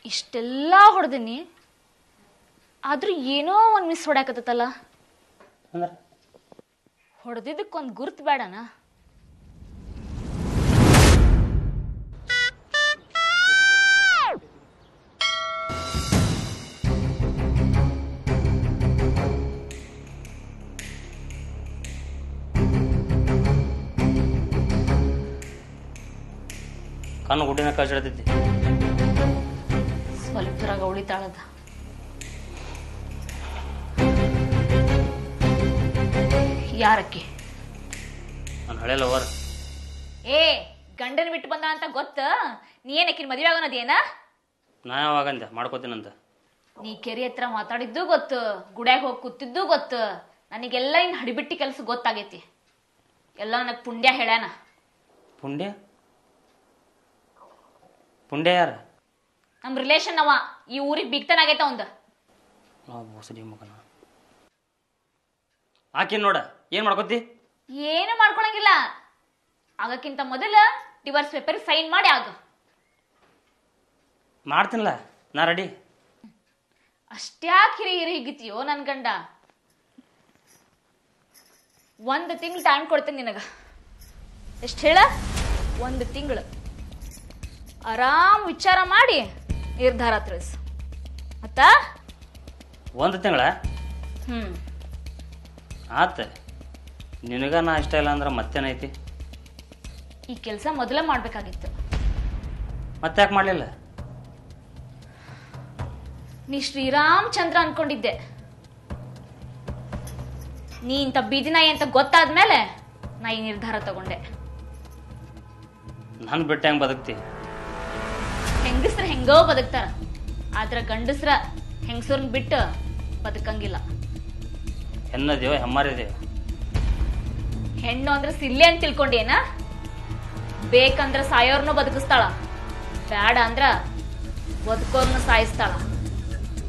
ಇಷ್ಟೆಲ್ಲ ಹೊಡೆದಿನಿ, ಆದ್ರೂ ಏನೋ ಒಂದು ಮಿಸ್ ಹೊಡ್ಯಾಕತ್ತಲ್ಲ. ಹೊಡೆದಿದ್ದಕ್ಕೊಂದು ಗುರ್ತು ಬೇಡನಾ? ಕಣ್ಣು ಗುಡ್ಡಿನ ಕಳ್ಸಿಡ್ತೈತಿ. ಸ್ವಲ್ಪರಾಗ ಉಳಿತಾಳದ. ಯಾರಕ್ಕೆ? ನನ್ನ ಹಳೆ ಲವರ್. ಏ, ಗಂಡನ ಬಿಟ್ಟು ಬಂದ ಅಂತ ಗೊತ್ತ? ನೀ ಏನಕ್ಕಿನ ಮದುವೆ ಆಗೋನದೇನ? ನಾ ಯಾವಾಗಂದೆ ಮಾಡ್ಕೋತೀನಂತ. ನೀ ಕೆರೆ ಹತ್ರ ಮಾತಾಡಿದ್ದು ಗೊತ್ತು, ಗುಡ್ಯಾಗ ಹೋಗಿ ಕೂತಿದ್ದು ಗೊತ್ತು. ನನಗೆಲ್ಲ ಇನ್ ಹಡಿಬಿಟ್ಟಿ ಕೆಲಸ ಗೊತ್ತಾಗೈತಿ. ಎಲ್ಲ ನನಗೆ ಪುಂಡ್ಯ ಹೇಳ್ಯಾನ. ಪುಂಡ್ಯ? ಪುಂಡ್ಯ ಯಾರ? ನಮ್ಮ ರಿಲೇಷನ್ ಅವ. ಈ ಊರಿಗೆ ಬಿಗ್ತನಾಗೈತ ಅವಂದ. ಬೋಸಡಿ ಮಗನ. ಆಕಿನ್ ನೋಡ ಏನ್ ಮಾಡ್ಕೋತಿ? ಏನು ಮಾಡ್ಕೊಳಂಗಿಲ್ಲ. ಆಗಕ್ಕಿಂತ ಮೊದಲ ಡಿವೋರ್ಸ್ ಪೇಪರ್ ಸೈನ್ ಮಾಡಿ ಆಗ. ಮಾಡ್ತೀನಲ್ಲ, ನಾ ರೆಡಿ. ಅಷ್ಟ್ಯಾಕೆ ಹಿರಿ ಹಿಗಿತೀಯೋ ನನ್ ಗಂಡ? 1 ತಿಂಗಳು ಟೈಮ್ ಕೊಡ್ತೇನೆ ನಿನಗ. ಎಷ್ಟು ಹೇಳ? 1 ತಿಂಗಳು ಆರಾಮ್ ವಿಚಾರ ಮಾಡಿ ನಿರ್ಧಾರ ತಿಳಿಸು. ಮತ್ತ 1 ತಿಂಗಳ ಆತ. ನಿನಗ ನಾ ಇಷ್ಟ ಇಲ್ಲ ಅಂದ್ರೆ ಮತ್ತೇನೈತಿ? ಈ ಕೆಲಸ ಮೊದಲ ಮಾಡ್ಬೇಕಾಗಿತ್ತು. ಮತ್ತೆ ಯಾಕೆ ಮಾಡ್ಲಿಲ್ಲ? ನೀ ಶ್ರೀರಾಮಚಂದ್ರ ಅನ್ಕೊಂಡಿದ್ದೆ. ನೀ ಇಂಥ ಬೀದಿನಾಯಿ ಅಂತ ಗೊತ್ತಾದ್ಮೇಲೆ ನಾ ಈ ನಿರ್ಧಾರ ತಗೊಂಡೆ. ನನ್ ಬಿಟ್ಟು ಹೆಂಗ್ ಬದುಕ್ತಿ? ಹೆಂಗಸ್ರ ಹೆಂಗೋ ಬದುಕ್ತಾರ, ಆದ್ರ ಗಂಡಸ್ರ ಹೆಂಗಸರ್ನ ಬಿಟ್ಟು ಬದುಕಂಗಿಲ್ಲ. ಹೆನ್ನದೇವ ಹೆಮ್ಮಾರಿದೇವ. ಹೆಣ್ಣು ಅಂದ್ರೆ ಸಿಲ್ಲೆ ಅಂತ ತಿಳ್ಕೊಂಡೇನ? ಬೇಕಂದ್ರ ಸಾಯೋರ್ನು ಬದುಕಿಸ್ತಾಳ, ಬ್ಯಾಡ ಅಂದ್ರ ಬದುಕೋರ್ನು ಸಾಯಿಸ್ತಾಳ.